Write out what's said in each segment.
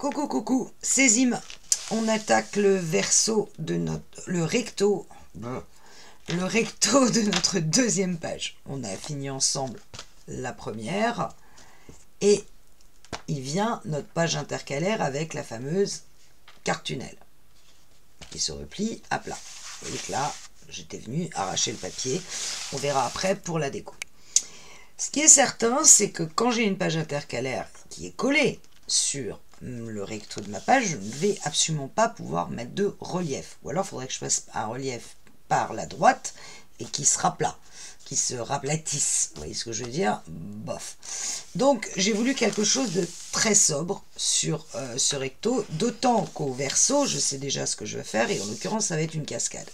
Coucou, coucou, Sésime. On attaque le verso de le recto de notre deuxième page. On a fini ensemble la première et il vient notre page intercalaire avec la fameuse carte tunnel qui se replie à plat. Vous voyez que là, j'étais venu arracher le papier. On verra après pour la déco. Ce qui est certain, c'est que quand j'ai une page intercalaire qui est collée sur le recto de ma page, je ne vais absolument pas pouvoir mettre de relief. Ou alors, il faudrait que je fasse un relief par la droite et qui sera plat, qui se raplatisse. Vous voyez ce que je veux dire? Bof. Donc, j'ai voulu quelque chose de très sobre sur ce recto, d'autant qu'au verso, je sais déjà ce que je vais faire, et en l'occurrence, ça va être une cascade.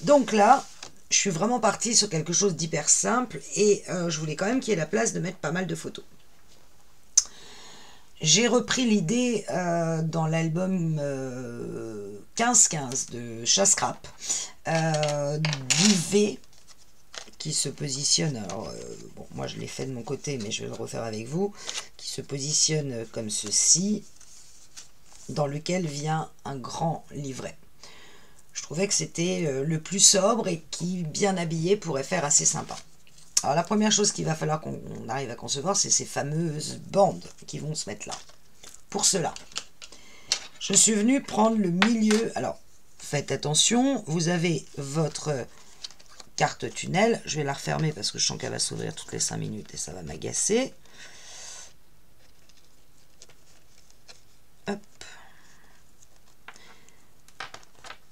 Donc là, je suis vraiment partie sur quelque chose d'hyper simple, et je voulais quand même qu'il y ait la place de mettre pas mal de photos. J'ai repris l'idée dans l'album 15-15 de Chascrap, du V qui se positionne, alors bon, moi je l'ai fait de mon côté, mais je vais le refaire avec vous, qui se positionne comme ceci, dans lequel vient un grand livret. Je trouvais que c'était le plus sobre et qui, bien habillé, pourrait faire assez sympa. Alors la première chose qu'il va falloir qu'on arrive à concevoir, c'est ces fameuses bandes qui vont se mettre là. Pour cela, je suis venue prendre le milieu. Alors, faites attention, vous avez votre carte tunnel. Je vais la refermer parce que je sens qu'elle va s'ouvrir toutes les 5 minutes et ça va m'agacer. Hop.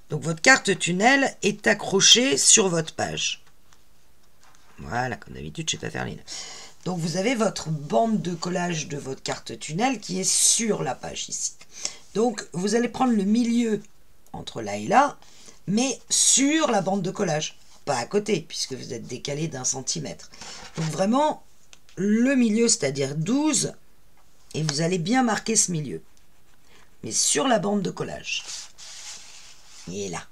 Donc votre carte tunnel est accrochée sur votre page. Voilà, comme d'habitude, je ne sais pas faire les. Donc vous avez votre bande de collage de votre carte tunnel qui est sur la page ici. Donc vous allez prendre le milieu entre là et là, mais sur la bande de collage, pas à côté, puisque vous êtes décalé d'1 centimètre. Donc vraiment le milieu, c'est-à-dire 12, et vous allez bien marquer ce milieu. Mais sur la bande de collage. Il est là.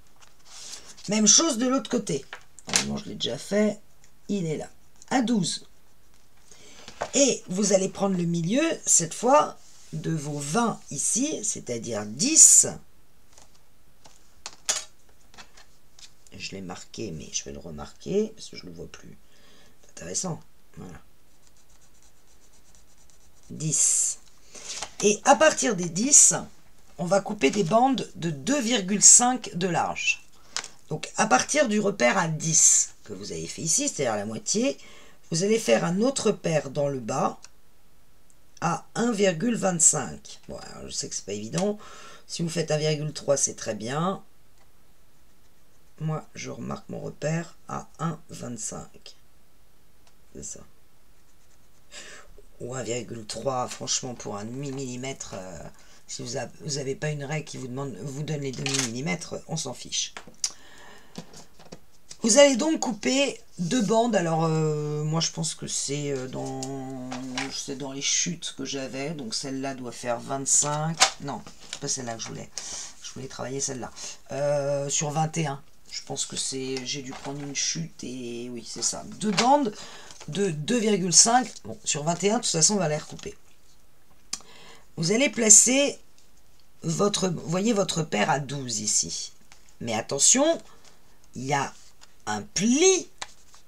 Même chose de l'autre côté. Normalement, je l'ai déjà fait. Il est là. À 12. Et vous allez prendre le milieu, cette fois, de vos 20 ici, c'est-à-dire 10. Je l'ai marqué, mais je vais le remarquer, parce que je ne le vois plus. C'est intéressant. Voilà. 10. Et à partir des 10, on va couper des bandes de 2,5 de large. Donc à partir du repère à 10 que vous avez fait ici, c'est-à-dire la moitié, vous allez faire un autre paire dans le bas à 1,25. Bon, alors je sais que c'est pas évident. Si vous faites 1,3, c'est très bien. Moi, je remarque mon repère à 1,25. C'est ça. Ou 1,3, franchement, pour un demi-millimètre, si vous n'avez pas une règle qui vous donne les demi-millimètres, on s'en fiche. Vous allez donc couper 2 bandes. Alors, moi, je pense que c'est dans les chutes que j'avais. Donc, celle-là doit faire 25. Non, c'est pas celle-là que je voulais. Je voulais travailler celle-là. Sur 21. Je pense que j'ai dû prendre une chute et oui, c'est ça. 2 bandes de 2,5. Bon, sur 21, de toute façon, on va les recouper. Vous allez placer voyez votre paire à 12 ici. Mais attention, il y a un pli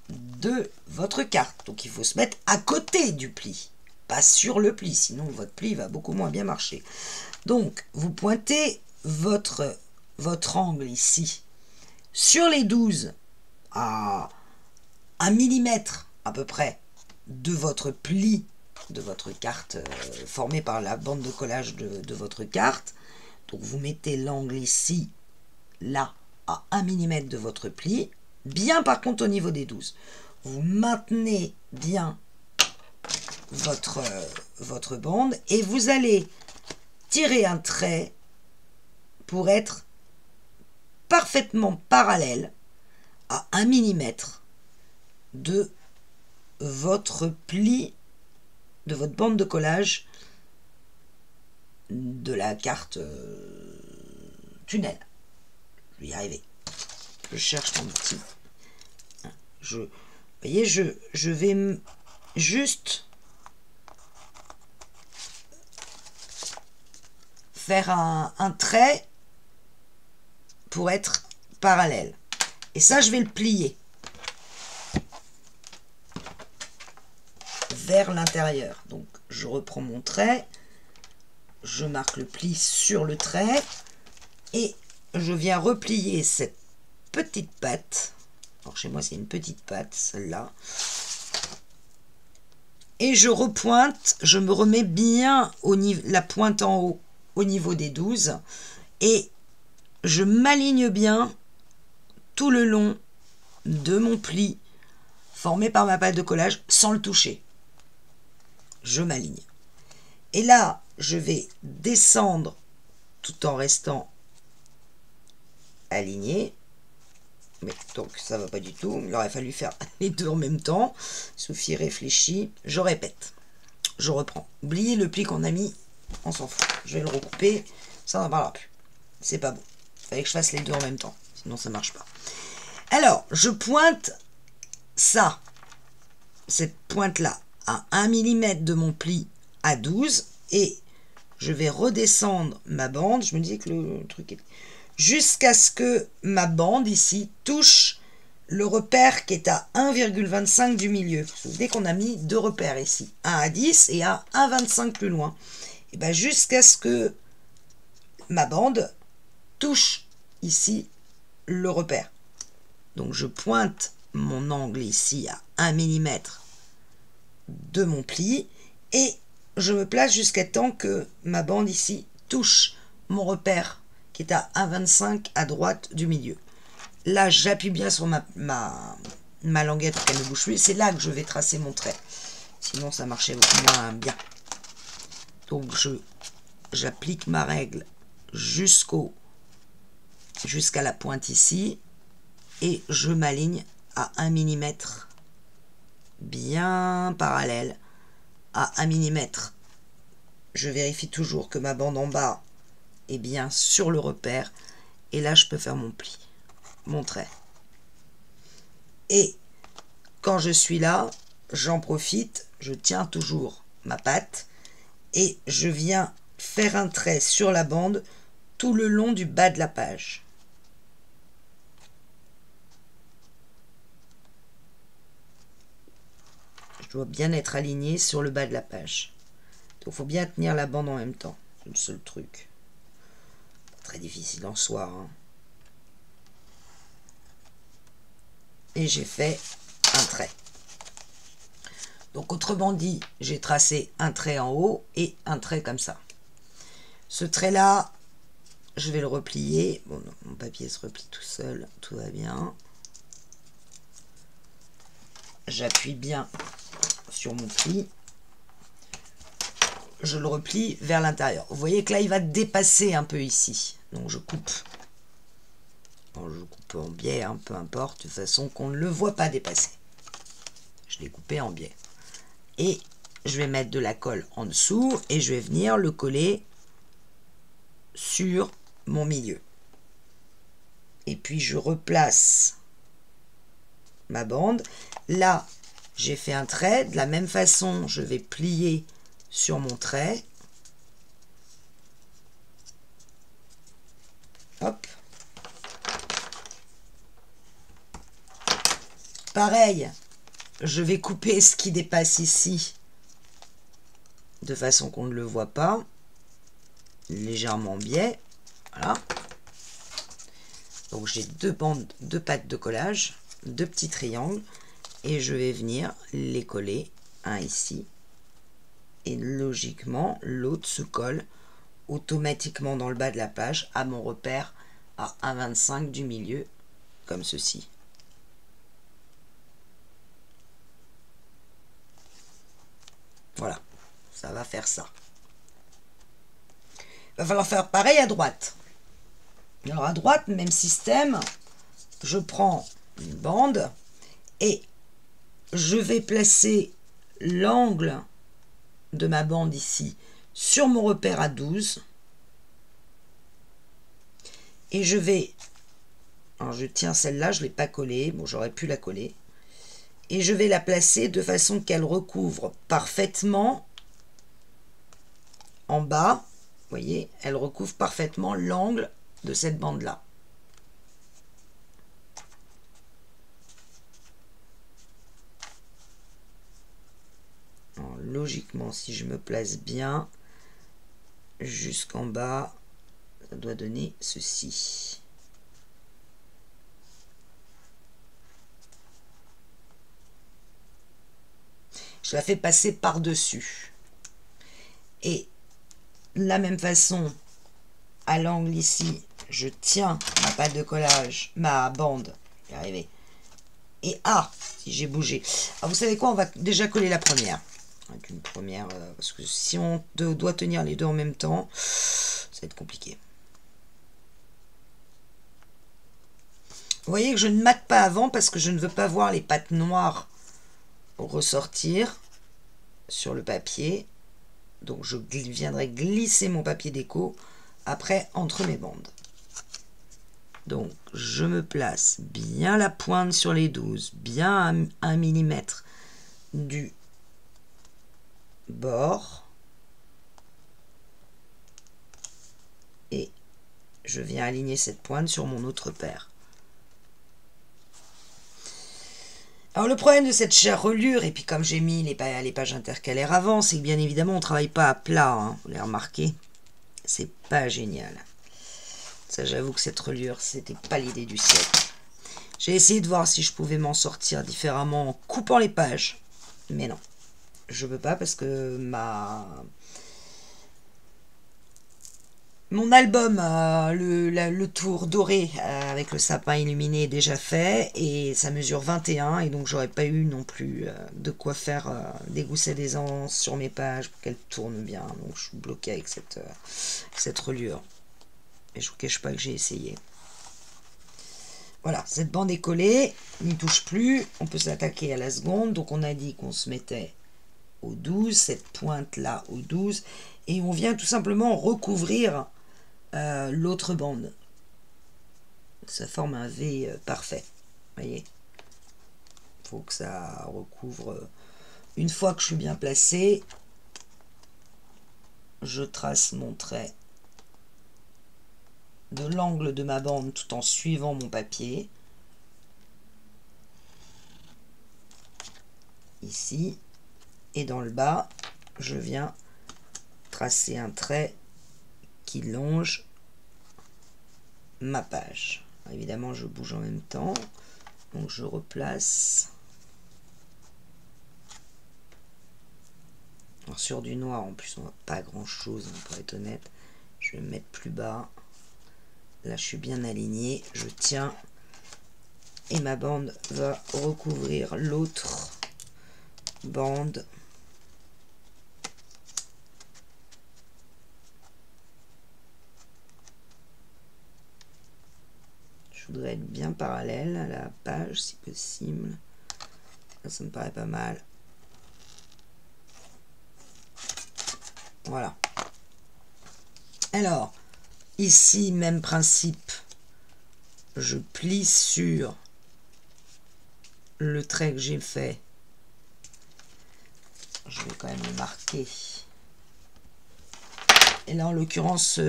de votre carte. Donc, il faut se mettre à côté du pli, pas sur le pli. Sinon, votre pli va beaucoup moins bien marcher. Donc, vous pointez votre angle ici sur les 12 à 1 millimètre à peu près de votre pli de votre carte formée par la bande de collage de votre carte. Donc, vous mettez l'angle ici, là, à 1 mm de votre pli. Bien par contre au niveau des 12. Vous maintenez bien votre bande et vous allez tirer un trait pour être parfaitement parallèle à 1 mm de votre pli, de votre bande de collage de la carte tunnel. Je vais y arriver. Je cherche mon petit. Vous voyez, je vais juste faire un trait pour être parallèle. Et ça, je vais le plier vers l'intérieur. Donc, je reprends mon trait, je marque le pli sur le trait et je viens replier cette petite patte. Alors, chez moi, c'est une petite patte, celle-là. Et je repointe, je me remets bien la pointe en haut au niveau des 12 et je m'aligne bien tout le long de mon pli formé par ma pâte de collage sans le toucher. Je m'aligne. Et là, je vais descendre tout en restant aligné. Mais donc, ça va pas du tout. Il aurait fallu faire les deux en même temps. Sophie réfléchit. Je répète. Je reprends. Oubliez le pli qu'on a mis. On s'en fout. Je vais le recouper. Ça n'en parlera plus. C'est pas bon. Il fallait que je fasse les deux en même temps. Sinon, ça marche pas. Alors, je pointe ça. Cette pointe-là à 1 mm de mon pli à 12. Et je vais redescendre ma bande. Je me disais que le truc est... jusqu'à ce que ma bande ici touche le repère qui est à 1,25 du milieu. Vous vous souvenez qu'on a mis deux repères ici, un à 10 et un à 1,25 plus loin. Et bien jusqu'à ce que ma bande touche ici le repère. Donc je pointe mon angle ici à 1 mm de mon pli et je me place jusqu'à temps que ma bande ici touche mon repère qui est à 1,25 à droite du milieu. Là, j'appuie bien sur ma languette pour qu'elle ne bouge plus. C'est là que je vais tracer mon trait. Sinon, ça marchait beaucoup moins bien. Donc, j'applique ma règle jusqu'à la pointe ici. Et je m'aligne à 1 mm bien parallèle à 1 mm. Je vérifie toujours que ma bande en bas est bien sur le repère. Et là, je peux faire mon pli, mon trait. Et quand je suis là, j'en profite, je tiens toujours ma patte et je viens faire un trait sur la bande tout le long du bas de la page. Je dois bien être aligné sur le bas de la page. Donc, il faut bien tenir la bande en même temps. C'est le seul truc. Pas très difficile en soi, hein. Et j'ai fait un trait. Donc, autrement dit, j'ai tracé un trait en haut et un trait comme ça. Ce trait-là, je vais le replier. Bon, non, mon papier se replie tout seul. Tout va bien. J'appuie bien sur mon pli. Je le replie vers l'intérieur. Vous voyez que là, il va dépasser un peu ici. Donc, je coupe. Bon, je coupe en biais, hein, peu importe, de façon qu'on ne le voit pas dépasser. Je l'ai coupé en biais. Et je vais mettre de la colle en dessous et je vais venir le coller sur mon milieu. Et puis, je replace ma bande. Là, j'ai fait un trait. De la même façon, je vais plier sur mon trait. Hop. Pareil, je vais couper ce qui dépasse ici de façon qu'on ne le voit pas. Légèrement biais. Voilà. Donc j'ai deux bandes, deux pattes de collage, deux petits triangles. Et je vais venir les coller, un ici. Et logiquement, l'autre se colle automatiquement dans le bas de la page à mon repère à 1,25 du milieu, comme ceci. Voilà, ça va faire ça. Il va falloir faire pareil à droite. Alors à droite, même système, je prends une bande et je vais placer l'angle de ma bande ici sur mon repère à 12 et je vais, alors je tiens celle-là, je ne l'ai pas collée, bon j'aurais pu la coller, et je vais la placer de façon qu'elle recouvre parfaitement en bas voyez, elle recouvre parfaitement l'angle de cette bande-là. Logiquement, si je me place bien jusqu'en bas, ça doit donner ceci. Je la fais passer par-dessus. Et de la même façon, à l'angle ici, je tiens ma pâte de collage, ma bande, je vais y arriver. Et si j'ai bougé. Alors vous savez quoi, on va déjà coller la première. Avec une première, parce que si on doit tenir les deux en même temps, ça va être compliqué. Vous voyez que je ne mate pas avant parce que je ne veux pas voir les pattes noires ressortir sur le papier. Donc je viendrai glisser mon papier déco après entre mes bandes. Donc je me place bien la pointe sur les 12, bien à 1 mm du bord. Et je viens aligner cette pointe sur mon autre paire. Alors le problème de cette chère reliure, et puis comme j'ai mis les pages intercalaires avant, c'est que bien évidemment on ne travaille pas à plat, hein, vous l'avez remarqué, c'est pas génial. Ça j'avoue que cette reliure, c'était pas l'idée du siècle. J'ai essayé de voir si je pouvais m'en sortir différemment en coupant les pages, mais non, je peux pas parce que mon album, le tour doré avec le sapin illuminé est déjà fait et ça mesure 21 et donc j'aurais pas eu non plus de quoi faire des gousset d'aisance sur mes pages pour qu'elles tournent bien. Donc je suis bloqué avec cette reliure. Et je vous cache pas que j'ai essayé. Voilà, cette bande est collée, n'y touche plus, on peut s'attaquer à la seconde. Donc on a dit qu'on se mettait au 12, cette pointe là au 12 et on vient tout simplement recouvrir l'autre bande. Ça forme un V parfait. Voyez, il faut que ça recouvre. Une fois que je suis bien placé, je trace mon trait de l'angle de ma bande tout en suivant mon papier. Ici. Et dans le bas, je viens tracer un trait qui longe ma page. Alors, évidemment, je bouge en même temps. Donc, je replace. Alors, sur du noir, en plus, on voit pas grand-chose, pour être honnête. Je vais me mettre plus bas. Là, je suis bien aligné. Je tiens. Et ma bande va recouvrir l'autre bande. Je voudrais être bien parallèle à la page si possible. Ça me paraît pas mal. Voilà. Alors, ici, même principe. Je plie sur le trait que j'ai fait. Je vais quand même le marquer. Et là, en l'occurrence,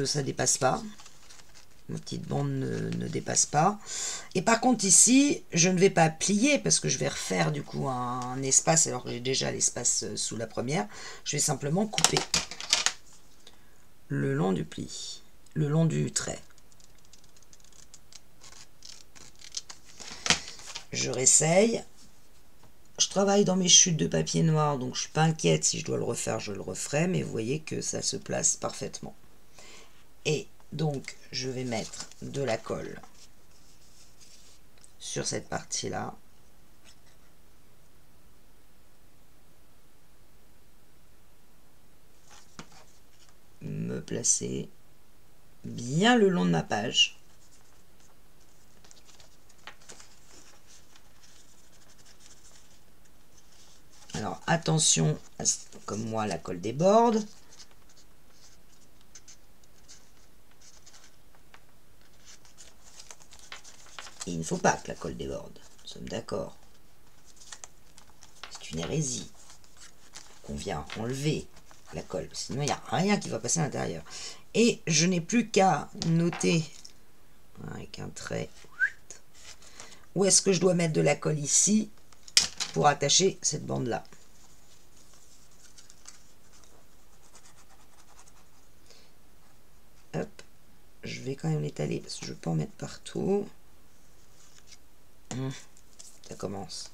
ça dépasse pas. Ma petite bande ne dépasse pas. Et par contre ici, je ne vais pas plier parce que je vais refaire du coup un espace alors que j'ai déjà l'espace sous la première. Je vais simplement couper le long du pli, le long du trait. Je réessaye. Je travaille dans mes chutes de papier noir, donc je ne suis pas inquiète. Si je dois le refaire, je le referai. Mais vous voyez que ça se place parfaitement. Et donc, je vais mettre de la colle sur cette partie-là. Me placer bien le long de ma page. Alors, attention, comme moi, la colle déborde. Et il ne faut pas que la colle déborde, nous sommes d'accord. C'est une hérésie qu'on vient enlever la colle. Sinon, il n'y a rien qui va passer à l'intérieur. Et je n'ai plus qu'à noter avec un trait où est-ce que je dois mettre de la colle ici pour attacher cette bande-là. Hop, je vais quand même l'étaler parce que je ne veux pas en mettre partout. Ça commence.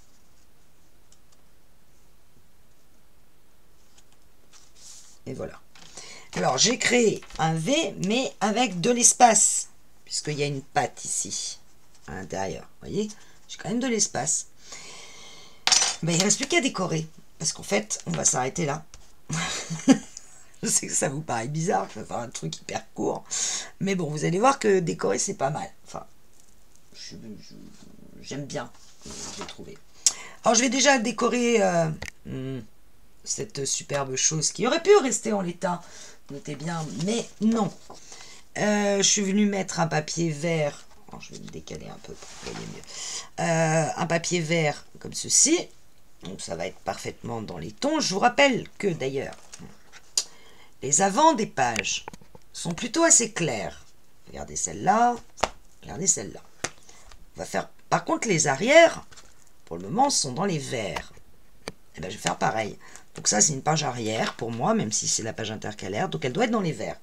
Et voilà. Alors, j'ai créé un V, mais avec de l'espace, puisqu'il y a une patte ici, à l'intérieur. Vous voyez, j'ai quand même de l'espace. Ben, il ne reste plus qu'à décorer, parce qu'en fait, on va s'arrêter là. Je sais que ça vous paraît bizarre, je vais faire un truc hyper court, mais bon, vous allez voir que décorer, c'est pas mal. Enfin, j'aime bien, j'ai trouvé. Alors, je vais déjà décorer cette superbe chose qui aurait pu rester en l'état, notez bien, mais non. Je suis venue mettre un papier vert, alors, je vais me décaler un peu pour que vous voyez mieux, un papier vert comme ceci, donc ça va être parfaitement dans les tons. Je vous rappelle que d'ailleurs, les avants des pages sont plutôt assez clairs. Regardez celle-là, regardez celle-là. On va faire, par contre les arrières, pour le moment, sont dans les verts. Et bien je vais faire pareil. Donc ça, c'est une page arrière pour moi, même si c'est la page intercalaire. Donc elle doit être dans les verts.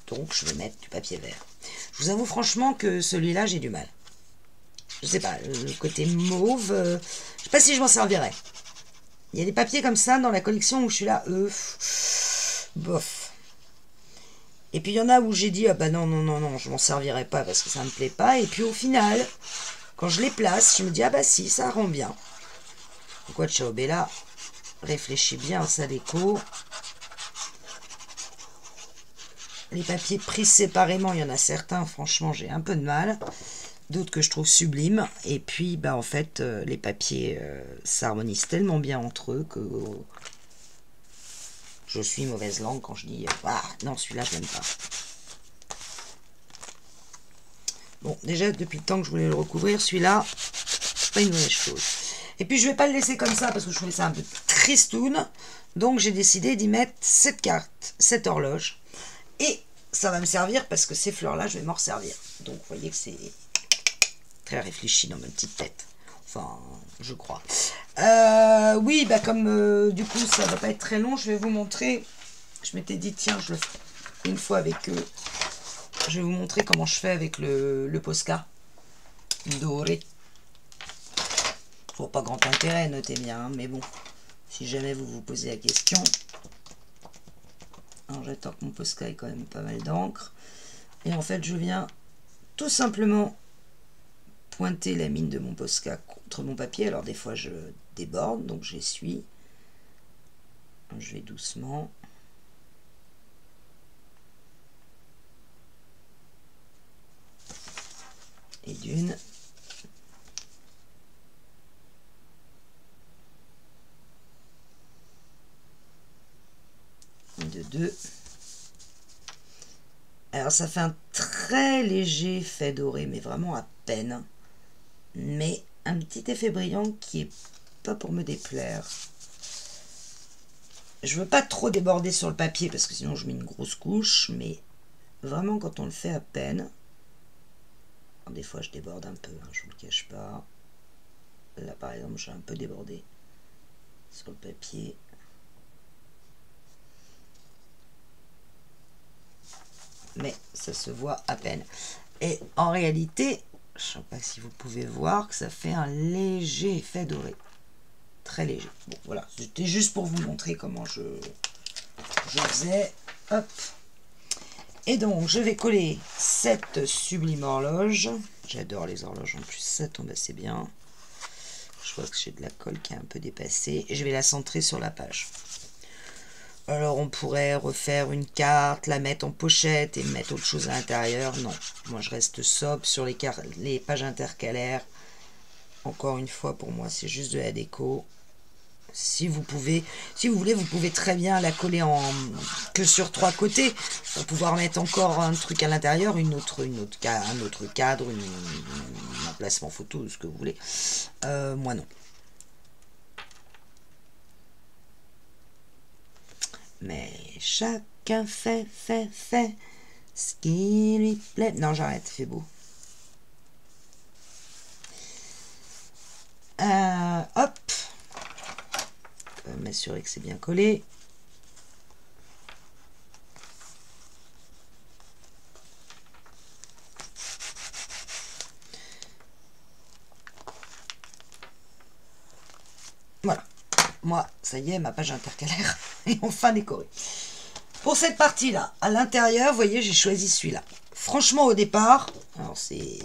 Donc je vais mettre du papier vert. Je vous avoue franchement que celui-là, j'ai du mal. Je sais pas, le côté mauve, je sais pas si je m'en servirais. Il y a des papiers comme ça dans la collection où je suis là, bof. Et puis il y en a où j'ai dit, ah bah non, non, non, non, je m'en servirai pas parce que ça me plaît pas. Et puis au final, quand je les place, je me dis, ah bah si, ça rend bien. Donc Ciao Bella réfléchis bien à sa déco. Les papiers pris séparément, il y en a certains, franchement, j'ai un peu de mal. D'autres que je trouve sublimes. Et puis, bah en fait, les papiers s'harmonisent tellement bien entre eux que je suis mauvaise langue quand je dis ah non, celui-là, je l'aime pas. Bon, déjà, depuis le temps que je voulais le recouvrir, celui-là, c'est pas une mauvaise chose. Et puis, je vais pas le laisser comme ça parce que je trouvais ça un peu tristoun. Donc, j'ai décidé d'y mettre cette carte, cette horloge. Et ça va me servir parce que ces fleurs-là, je vais m'en resservir. Donc, vous voyez que c'est très réfléchi dans ma petite tête. Enfin, je crois. Oui, bah comme du coup, ça va pas être très long, je vais vous montrer. Je m'étais dit, tiens, je le fais une fois avec eux. Je vais vous montrer comment je fais avec le Posca doré. Pour pas grand intérêt, notez bien, hein, mais bon, si jamais vous vous posez la question. Alors j'attends que mon Posca ait quand même pas mal d'encre. Et en fait, je viens tout simplement pointer la mine de mon Posca contre mon papier. Alors des fois, je déborde, donc j'essuie. Je vais doucement. Et d'une. De deux. Alors ça fait un très léger fait doré, mais vraiment à peine. Mais un petit effet brillant qui est pas pour me déplaire. Je veux pas trop déborder sur le papier parce que sinon je mets une grosse couche, mais vraiment quand on le fait à peine. Alors, des fois je déborde un peu, hein, je vous le cache pas. Là par exemple j'ai un peu débordé sur le papier. Mais ça se voit à peine. Et en réalité, je ne sais pas si vous pouvez voir que ça fait un léger effet doré. Très léger. Bon, voilà. C'était juste pour vous montrer comment je faisais. Hop. Et donc, je vais coller cette sublime horloge. J'adore les horloges en plus. Ça tombe assez bien. Je vois que j'ai de la colle qui est un peu dépassée. Et je vais la centrer sur la page. Alors on pourrait refaire une carte, la mettre en pochette et mettre autre chose à l'intérieur. Non, moi je reste sobre sur les pages intercalaires. Encore une fois, pour moi c'est juste de la déco. Si vous voulez, vous pouvez très bien la coller que sur 3 côtés pour pouvoir mettre encore un truc à l'intérieur, un autre cadre, un emplacement photo, ce que vous voulez. Moi non. Mais chacun fait ce qui lui plaît. Non, j'arrête, c'est beau. Hop. M'assurer que c'est bien collé. Voilà. Moi, ça y est, ma page intercalaire est enfin décorée. Pour cette partie-là, à l'intérieur, vous voyez, j'ai choisi celui-là. Franchement, au départ, alors c'est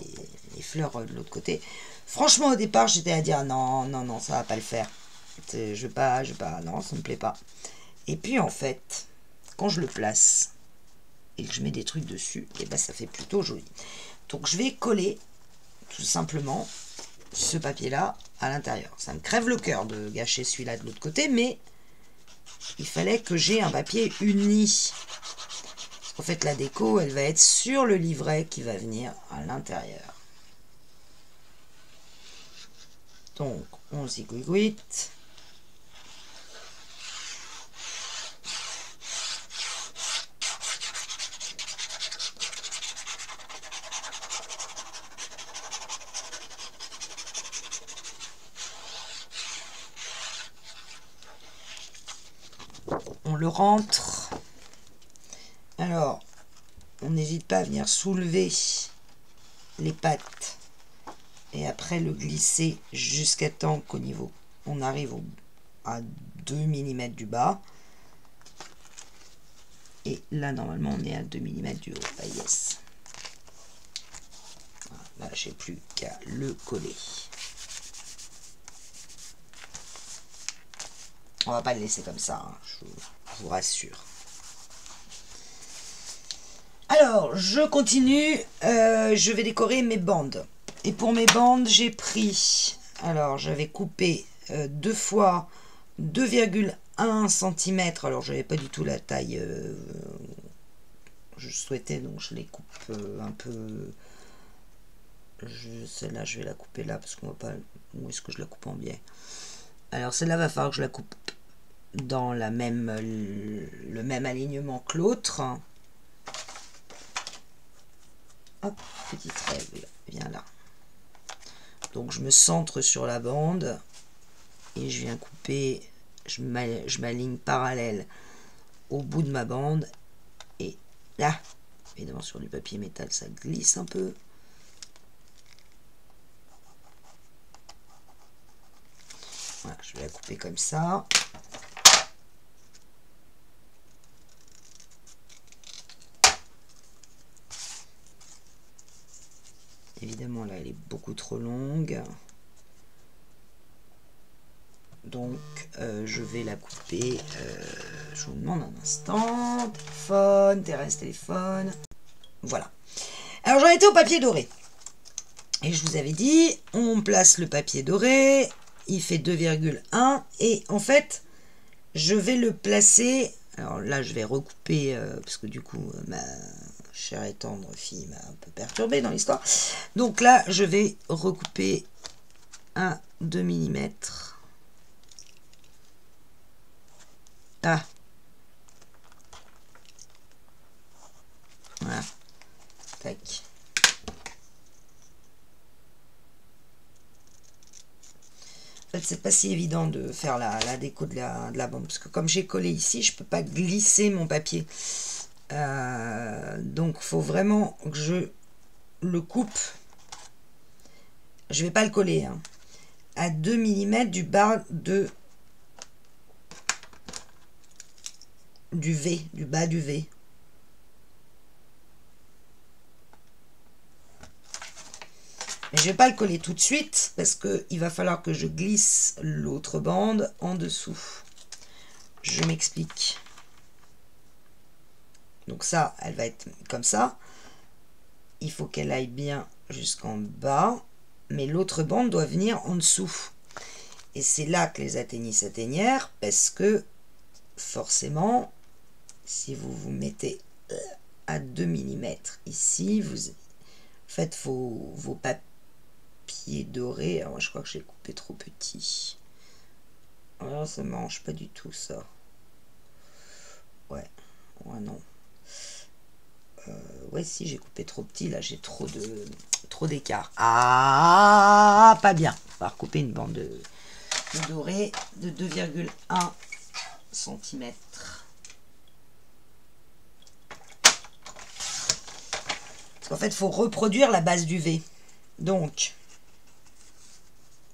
les fleurs de l'autre côté. Franchement, au départ, j'étais à dire non, non, non, ça va pas le faire. Je veux pas, non, ça me plaît pas. Et puis en fait, quand je le place et que je mets des trucs dessus, et ben ça fait plutôt joli. Donc je vais coller tout simplement ce papier-là à l'intérieur. Ça me crève le cœur de gâcher celui-là de l'autre côté, mais il fallait que j'ai un papier uni. En fait, la déco, elle va être sur le livret qui va venir à l'intérieur. Donc, on zigouigouite. On le rentre. Alors, on n'hésite pas à venir soulever les pattes et après le glisser jusqu'à temps qu'au niveau, on arrive à 2 mm du bas. Et là, normalement, on est à 2 mm du haut. Ah, yes. Là, j'ai plus qu'à le coller. On va pas le laisser comme ça, hein, je vous rassure. Alors, je continue. Je vais décorer mes bandes. Et pour mes bandes, j'ai pris... Alors, j'avais coupé 2 fois 2,1 cm. Alors, je n'avais pas du tout la taille je souhaitais, donc je les coupe un peu... Celle-là, je vais la couper là, parce qu'on va pas... Où est-ce que je la coupe en biais? Alors, celle-là, va falloir que je la coupe dans le même alignement que l'autre. Hop, petite règle, viens là. Donc je me centre sur la bande et je viens couper, je m'aligne parallèle au bout de ma bande et là, évidemment sur du papier métal ça glisse un peu. Voilà, je vais la couper comme ça. Évidemment, là, elle est beaucoup trop longue. Donc, je vais la couper. Je vous demande un instant. Téléphone, Thérèse, téléphone. Voilà. Alors, j'en étais au papier doré. Et je vous avais dit, on place le papier doré. Il fait 2,1. Et en fait, je vais le placer... Alors là, je vais recouper, parce que du coup, ma chère et tendre fille m'a un peu perturbée dans l'histoire. Donc là, je vais recouper à 2 mm. Ah. Voilà. Tac. En fait, c'est pas si évident de faire la déco de la bande, parce que comme j'ai collé ici, je peux pas glisser mon papier. Donc, il faut vraiment que je le coupe. Je vais pas le coller, hein, à 2 mm du bas du V, du bas du V. Mais je vais pas le coller tout de suite parce que il va falloir que je glisse l'autre bande en dessous. Je m'explique. Donc ça, elle va être comme ça. Il faut qu'elle aille bien jusqu'en bas, mais l'autre bande doit venir en dessous. Et c'est là que les atteignis s'atteignèrent, parce que forcément, si vous vous mettez à 2 mm ici, vous faites vos papiers dorés. Alors moi, je crois que j'ai coupé trop petit. Alors ça ne m'arrange pas du tout ça. Ouais, non. Ouais, si, j'ai coupé trop petit. Là, j'ai trop d'écart. Ah, pas bien. On va recouper une bande de doré de 2,1 cm. Parce qu'en fait, il faut reproduire la base du V. Donc,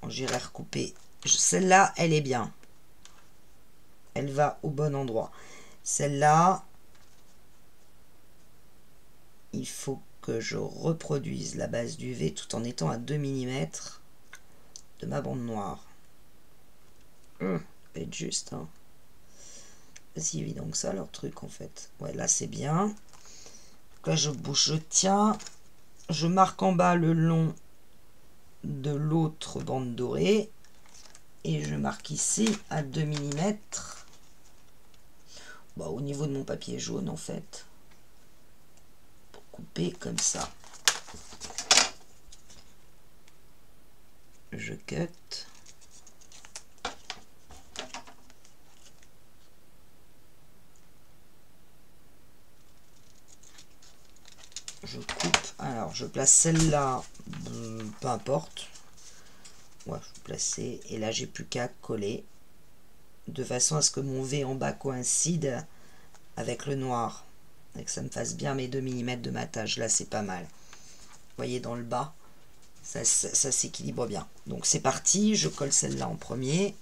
j'irai recouper. Celle-là, elle est bien. Elle va au bon endroit. Celle-là, il faut que je reproduise la base du V tout en étant à 2 mm de ma bande noire. Ça va être juste, hein. C'est si évident que ça, leur truc, en fait. Ouais, là, c'est bien. Donc là, je bouge, je tiens. Je marque en bas le long de l'autre bande dorée. Et je marque ici à 2 mm. Bon, au niveau de mon papier jaune, en fait. Pour couper comme ça. Je cut. Je coupe. Alors, je place celle-là. Peu importe. Ouais, je vais placer. Et là, j'ai plus qu'à coller. De façon à ce que mon V en bas coïncide avec le noir. Et que ça me fasse bien mes 2 mm de matage. Là, c'est pas mal. Vous voyez, dans le bas, ça s'équilibre bien. Donc, c'est parti. Je colle celle-là en premier.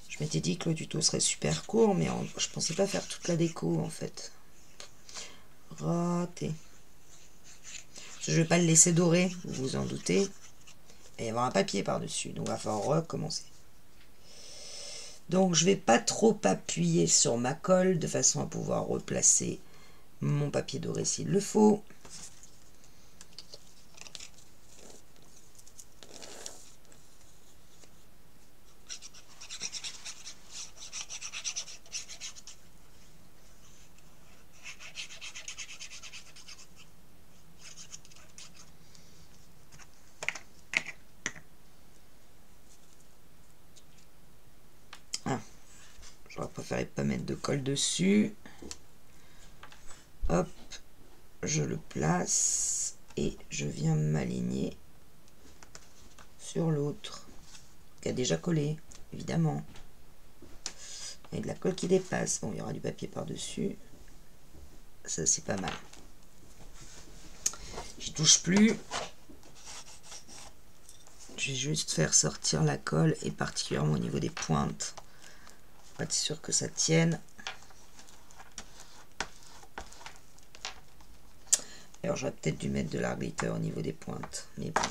Je m'étais dit que le tuto serait super court, mais je pensais pas faire toute la déco, en fait. Raté. Je vais pas le laisser dorer, vous vous en doutez. Et il y avoir un papier par-dessus. Donc, il va falloir recommencer. Donc, je vais pas trop appuyer sur ma colle de façon à pouvoir replacer mon papier doré s'il le faut. J'aurais préféré pas mettre de colle dessus. Hop, je le place et je viens m'aligner sur l'autre qui a déjà collé, évidemment. Et de la colle qui dépasse. Bon, il y aura du papier par-dessus. Ça, c'est pas mal. J'y touche plus. Je vais juste faire sortir la colle et particulièrement au niveau des pointes. Pour être sûr que ça tienne. Alors j'aurais peut-être dû mettre de l'art glitter au niveau des pointes. Mais bon.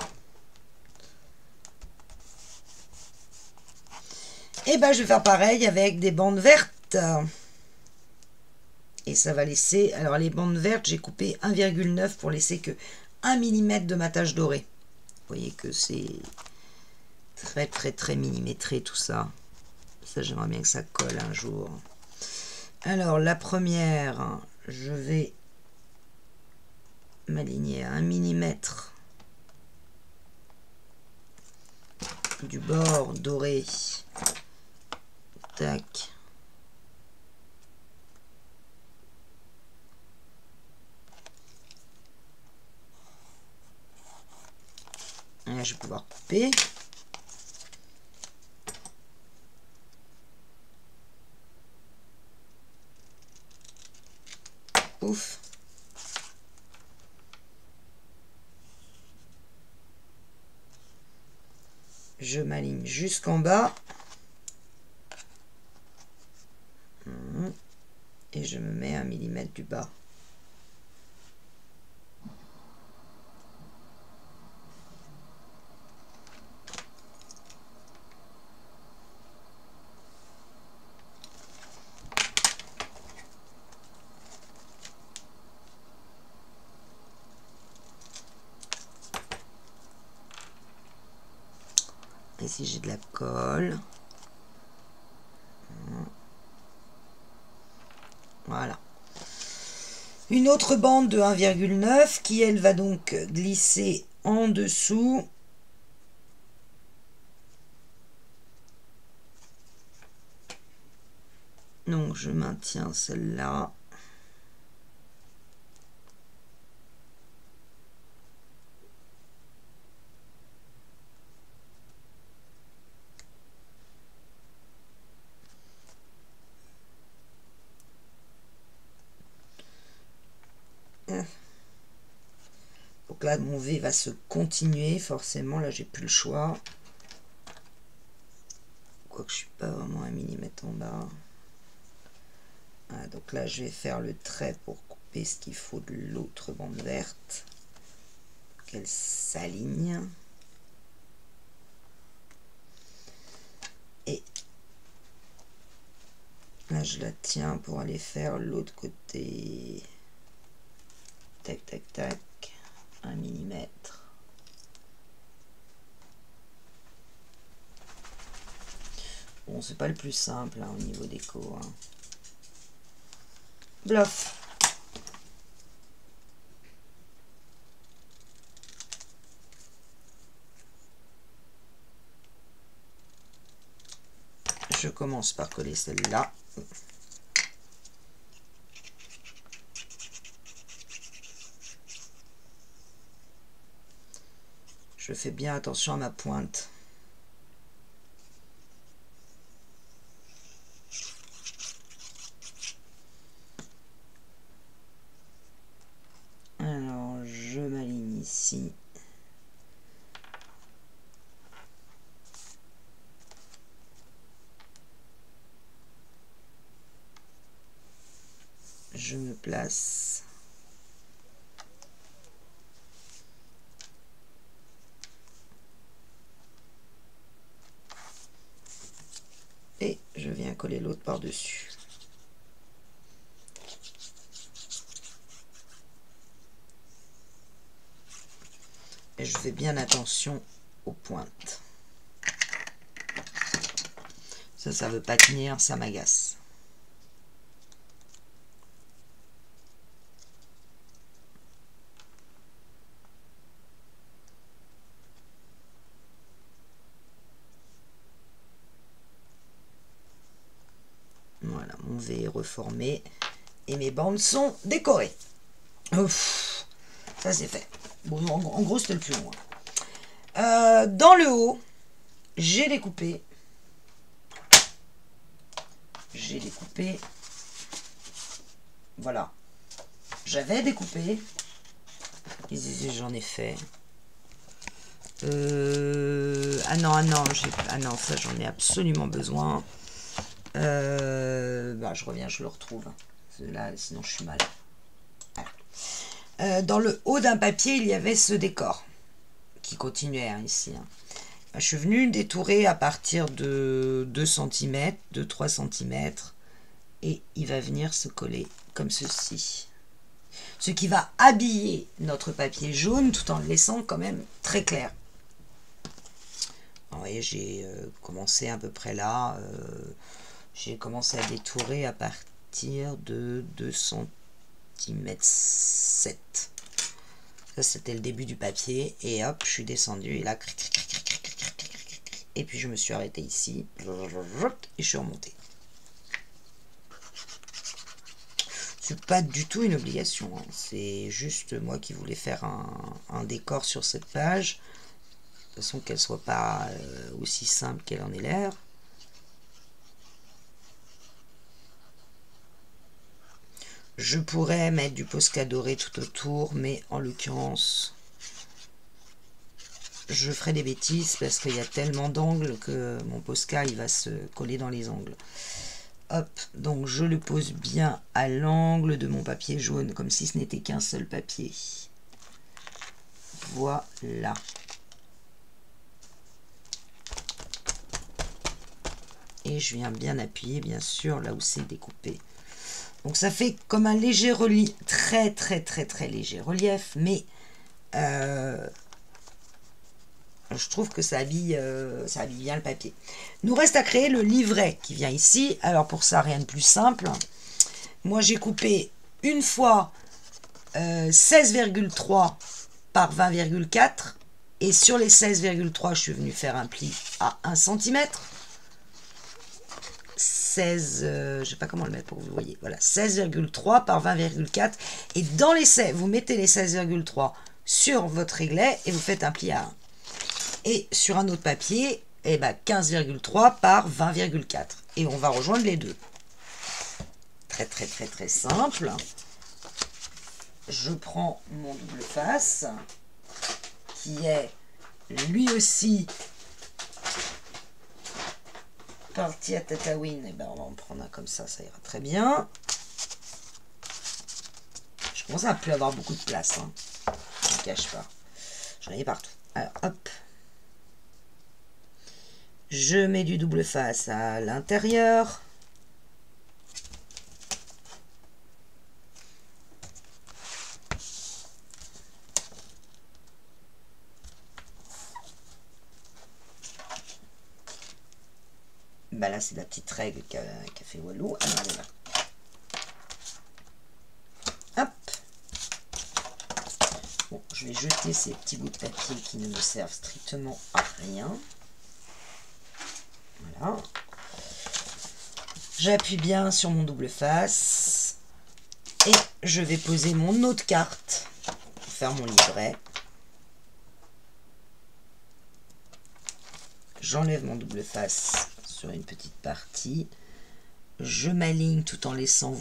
Et ben je vais faire pareil avec des bandes vertes. Et ça va laisser... Alors les bandes vertes, j'ai coupé 1,9 pour laisser que 1 mm de matage doré. Vous voyez que c'est très millimétré tout ça. Ça, j'aimerais bien que ça colle un jour. Alors, la première, je vais m'aligner à 1 mm du bord doré. Tac. Et là, je vais pouvoir couper. Ouf. Je m'aligne jusqu'en bas. Et je me mets à 1 mm du bas. Ici, j'ai de la colle. Voilà. Une autre bande de 1,9 qui, elle, va donc glisser en dessous. Donc je maintiens celle-là. Donc là mon V va se continuer forcément, là j'ai plus le choix. Quoique je suis pas vraiment 1 mm en bas. Voilà, donc là je vais faire le trait pour couper ce qu'il faut de l'autre bande verte. Qu'elle s'aligne. Et là je la tiens pour aller faire l'autre côté. Tac tac tac. 1 mm. Bon, c'est pas le plus simple hein, au niveau déco. Hein. Bluff. Je commence par coller celle-là. Je fais bien attention à ma pointe. Alors, je m'aligne ici. Je me place. Et je viens coller l'autre par-dessus. Et je fais bien attention aux pointes. Ça veut pas tenir, ça m'agace. Voilà, mon V est reformé et mes bandes sont décorées. Ouf, ça c'est fait. Bon, en gros, c'était le plus long. Dans le haut, j'ai découpé. Voilà. J'avais découpé. J'en ai fait. Ah non, ça j'en ai absolument besoin. Je reviens, je le retrouve. Là, sinon je suis mal. Voilà. Dans le haut d'un papier, il y avait ce décor qui continuait hein, ici. Hein. Je suis venue détourer à partir de 2 cm, de 3 cm, et il va venir se coller comme ceci. Ce qui va habiller notre papier jaune tout en le laissant quand même très clair. Vous voyez, j'ai commencé à peu près là. J'ai commencé à détourer à partir de 2 cm 7. Ça, c'était le début du papier. Et hop, je suis descendue. Et là, et puis je me suis arrêtée ici. Et je suis remontée. C'est pas du tout une obligation. Hein. C'est juste moi qui voulais faire un décor sur cette page. De toute façon, qu'elle soit pas aussi simple qu'elle en ait l'air. Je pourrais mettre du Posca doré tout autour, mais en l'occurrence, je ferai des bêtises parce qu'il y a tellement d'angles que mon Posca il va se coller dans les angles. Hop, donc je le pose bien à l'angle de mon papier jaune, comme si ce n'était qu'un seul papier. Voilà. Et je viens bien appuyer, bien sûr, là où c'est découpé. Donc ça fait comme un léger relief, très léger relief, mais je trouve que ça habille bien le papier. Nous reste à créer le livret qui vient ici. Alors pour ça, rien de plus simple. Moi j'ai coupé une fois 16,3 par 20,4 et sur les 16,3 je suis venue faire un pli à 1 cm. 16, je ne sais pas comment le mettre pour que vous voyez, voilà, 16,3 par 20,4. Et dans l'essai, vous mettez les 16,3 sur votre réglet et vous faites un pli à 1. Et sur un autre papier, eh ben 15,3 par 20,4. Et on va rejoindre les deux. Très très très très simple. Je prends mon double face, qui est lui aussi parti à Tatooine. Et ben on va en prendre un comme ça ira très bien. Je commence à plus avoir beaucoup de place, hein. Je ne cache pas. J'en ai partout. Alors hop. Je mets du double face à l'intérieur. Bah là, c'est la petite règle qu'a fait Walou. Alors, elle est là. Hop. Bon, je vais jeter ces petits bouts de papier qui ne me servent strictement à rien. Voilà. J'appuie bien sur mon double face. Et je vais poser mon autre carte pour faire mon livret. J'enlève mon double face sur une petite partie. Je m'aligne tout en laissant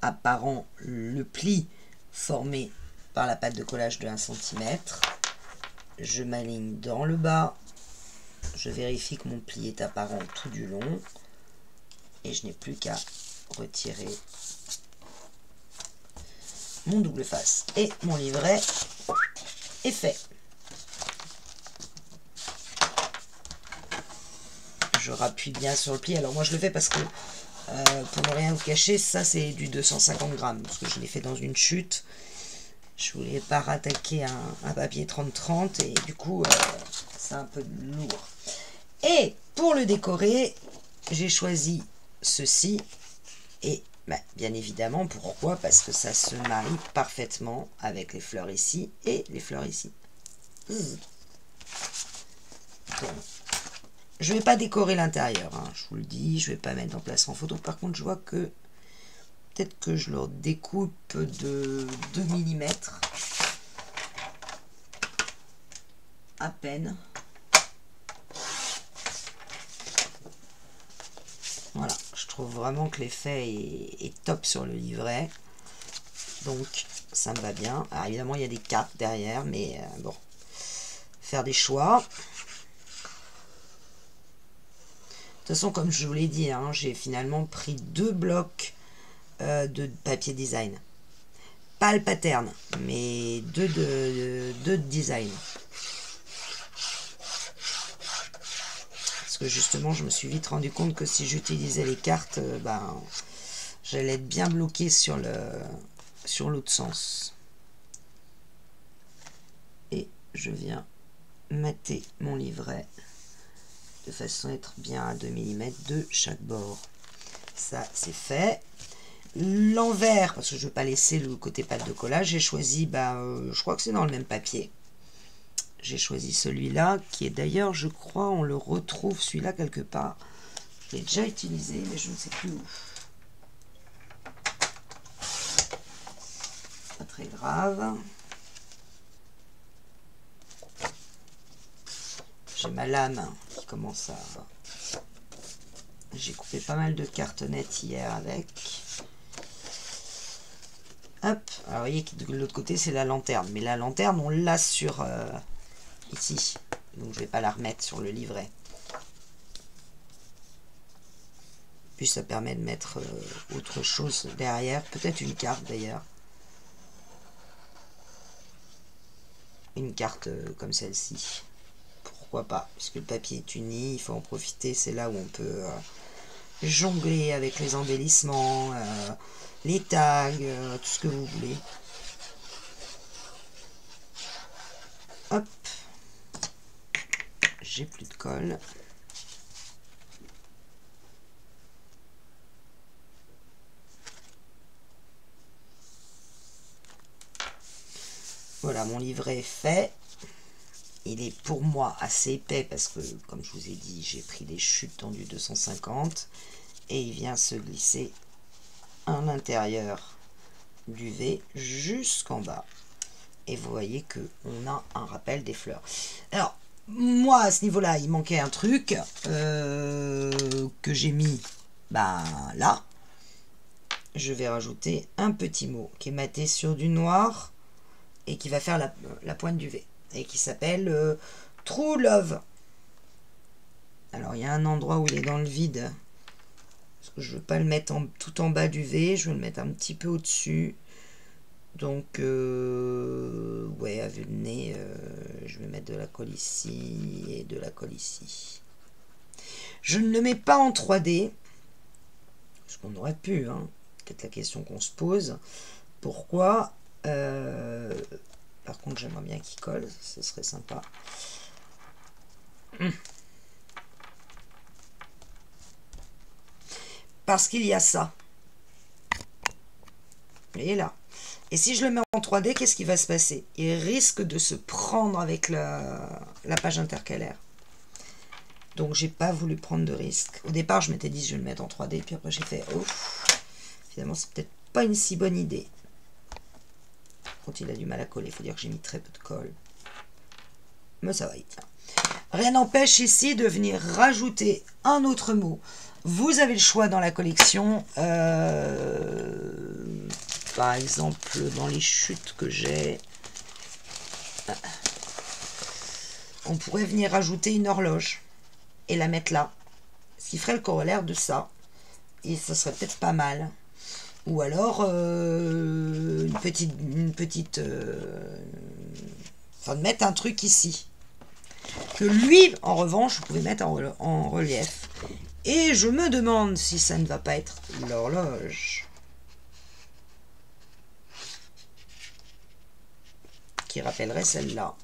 apparent le pli formé par la pâte de collage de 1 cm. Je m'aligne dans le bas. Je vérifie que mon pli est apparent tout du long. Et je n'ai plus qu'à retirer mon double face. Et mon livret est fait. Je rappuie bien sur le pli. Alors moi je le fais parce que pour ne rien vous cacher, ça c'est du 250 grammes. Parce que je l'ai fait dans une chute. Je voulais pas rattaquer un papier 30-30 et du coup c'est un peu lourd. Et pour le décorer, j'ai choisi ceci. Et bah, bien évidemment, pourquoi? Parce que ça se marie parfaitement avec les fleurs ici et les fleurs ici. Donc, je ne vais pas décorer l'intérieur, hein, je vous le dis, je ne vais pas mettre en place en photo. Par contre, je vois que peut-être que je le découpe de 2 mm à peine. Voilà, je trouve vraiment que l'effet est top sur le livret. Donc, ça me va bien. Alors, évidemment, il y a des cartes derrière, mais bon, faire des choix. De toute façon, comme je vous l'ai dit, hein, j'ai finalement pris 2 blocs de papier design. Pas le pattern, mais deux de design. Parce que justement, je me suis vite rendu compte que si j'utilisais les cartes, ben, j'allais être bien bloqué sur l'autre sens. Et je viens mater mon livret de façon à être bien à 2 mm de chaque bord. Ça, c'est fait. L'envers, parce que je ne veux pas laisser le côté pâte de collage, j'ai choisi, je crois que c'est dans le même papier. J'ai choisi celui-là, qui est d'ailleurs, je crois, on le retrouve celui-là quelque part. Je l'ai déjà utilisé, mais je ne sais plus où. Pas très grave. J'ai ma lame qui commence à... J'ai coupé pas mal de cartonnettes hier avec. Hop, alors vous voyez que de l'autre côté c'est la lanterne. Mais la lanterne on l'a sur ici. Donc je vais pas la remettre sur le livret. Puis ça permet de mettre autre chose derrière. Peut-être une carte d'ailleurs. Une carte comme celle-ci. Pourquoi pas, puisque le papier est uni, il faut en profiter, c'est là où on peut jongler avec les embellissements, les tags, tout ce que vous voulez. Hop, j'ai plus de colle. Voilà, mon livret est fait. Il est pour moi assez épais parce que, comme je vous ai dit, j'ai pris des chutes dans du 250. et il vient se glisser à l'intérieur du V jusqu'en bas. Et vous voyez que on a un rappel des fleurs. Alors, moi, à ce niveau-là, il manquait un truc que j'ai mis là. Je vais rajouter un petit mot qui est maté sur du noir et qui va faire la pointe du V. Et qui s'appelle True Love. Alors, il y a un endroit où il est dans le vide. Parce que je ne veux pas le mettre tout en bas du V. Je veux le mettre un petit peu au-dessus. Donc, ouais, à vue de nez, je vais mettre de la colle ici et de la colle ici. Je ne le mets pas en 3D. Parce qu'on aurait pu, hein. Peut-être la question qu'on se pose. Pourquoi par contre, j'aimerais bien qu'il colle. Ce serait sympa. Parce qu'il y a ça. Et là. Et si je le mets en 3D, qu'est-ce qui va se passer? Il risque de se prendre avec la page intercalaire. Donc, j'ai pas voulu prendre de risque. Au départ, je m'étais dit, je vais le mettre en 3D. Puis après, j'ai fait, ouf, finalement, c'est peut-être pas une si bonne idée. Quand il a du mal à coller, il faut dire que j'ai mis très peu de colle. Mais ça va, il tient. Rien n'empêche ici de venir rajouter un autre mot. Vous avez le choix dans la collection. Par exemple, dans les chutes que j'ai, on pourrait venir rajouter une horloge et la mettre là. Ce qui ferait le corollaire de ça. Et ça serait peut-être pas mal. Ou alors, enfin, de mettre un truc ici. Que lui, en revanche, vous pouvez mettre en relief. Et je me demande si ça ne va pas être l'horloge. Qui rappellerait celle-là.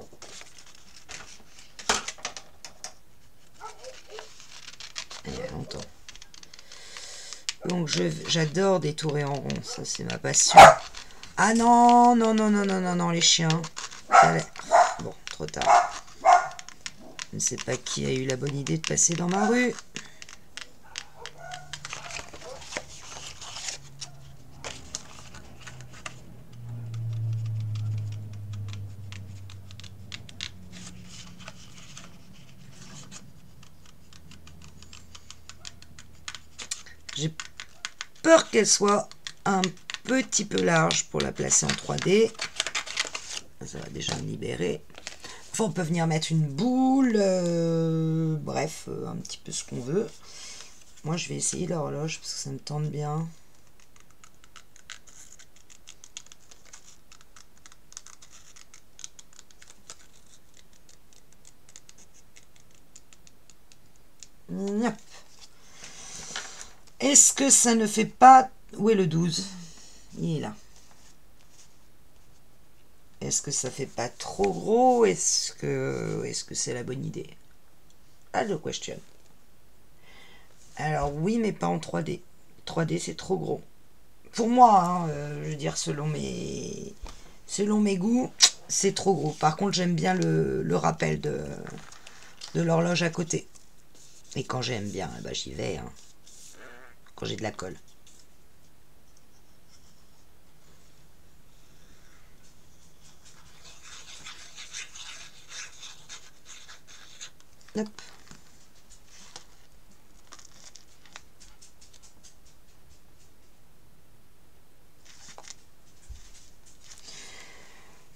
Il y a longtemps. Donc j'adore détourer en rond, ça c'est ma passion. Ah non, non, non, non, non, non, non, les chiens. Bon, trop tard. Je ne sais pas qui a eu la bonne idée de passer dans ma rue. J'ai peur qu'elle soit un petit peu large pour la placer en 3D. Ça va déjà me libérer. Enfin, on peut venir mettre une boule. Bref, un petit peu ce qu'on veut. Moi, je vais essayer l'horloge parce que ça me tente bien. Est-ce que ça ne fait pas... Où est le 12? Il est là. Est-ce que ça fait pas trop gros? Est-ce que c'est la bonne idée? Ah, the question. Alors oui, mais pas en 3D. 3D, c'est trop gros. Pour moi, hein, je veux dire, selon mes goûts, c'est trop gros. Par contre, j'aime bien le rappel de l'horloge à côté. Et quand j'aime bien, bah, j'y vais. Hein. Quand j'ai de la colle. Hop.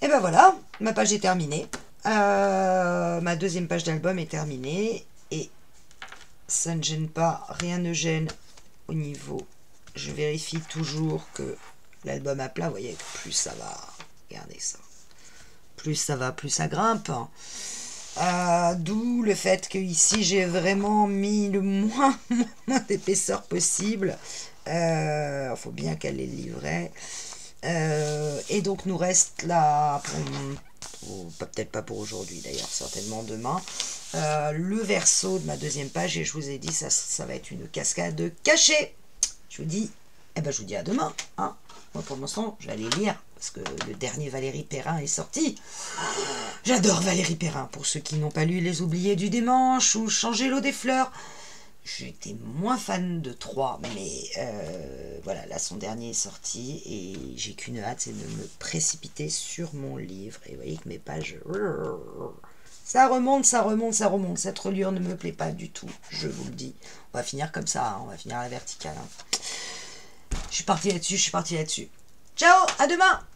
Et ben voilà, ma page est terminée. Ma deuxième page d'album est terminée. Et ça ne gêne pas, rien ne gêne au niveau. Je vérifie toujours que l'album à plat, vous voyez, plus ça va. Regardez ça. Plus ça va, plus ça grimpe. D'où le fait que ici j'ai vraiment mis le moins d'épaisseur possible. Il faut bien qu'elle ait le livret. Et donc nous reste là, peut-être pas pour aujourd'hui d'ailleurs, certainement demain, le verso de ma deuxième page. Et je vous ai dit, ça va être une cascade cachée. Je vous dis, je vous dis à demain. Hein. Moi pour l'instant, je vais aller lire. Parce que le dernier Valérie Perrin est sorti. J'adore Valérie Perrin. Pour ceux qui n'ont pas lu Les Oubliés du Dimanche ou Changer l'eau des fleurs, j'étais moins fan de 3, mais voilà, là son dernier est sorti et j'ai qu'une hâte, c'est de me précipiter sur mon livre. Et vous voyez que mes pages, ça remonte, ça remonte, ça remonte. Cette reliure ne me plaît pas du tout, je vous le dis. On va finir comme ça, hein, on va finir à la verticale. Hein. Je suis partie là-dessus, je suis partie là-dessus. Ciao, à demain!